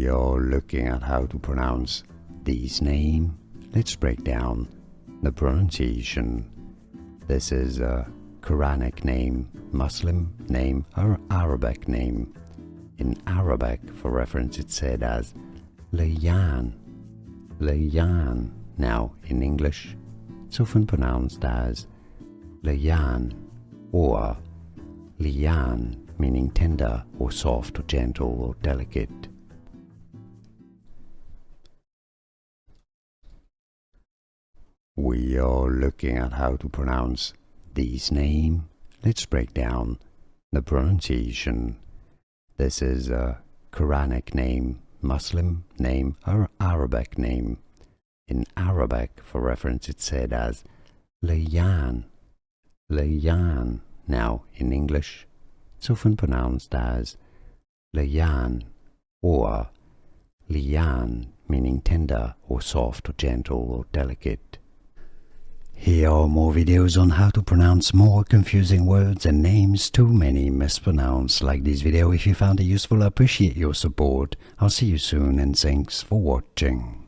We are looking at how to pronounce this name. Let's break down the pronunciation. This is a Quranic name, Muslim name, or Arabic name. In Arabic, for reference, it's said as Liyan, Liyan. Now, in English, it's often pronounced as Liyan or Liyan, meaning tender or soft or gentle or delicate. We are looking at how to pronounce this name. Let's break down the pronunciation. This is a Quranic name, Muslim name, or Arabic name. In Arabic, for reference, it's said as Liyan, Liyan. Now, in English, it's often pronounced as Liyan or Liyan, meaning tender or soft or gentle or delicate. Here are more videos on how to pronounce more confusing words and names too many mispronounced. Like this video if you found it useful. I appreciate your support. I'll see you soon and thanks for watching.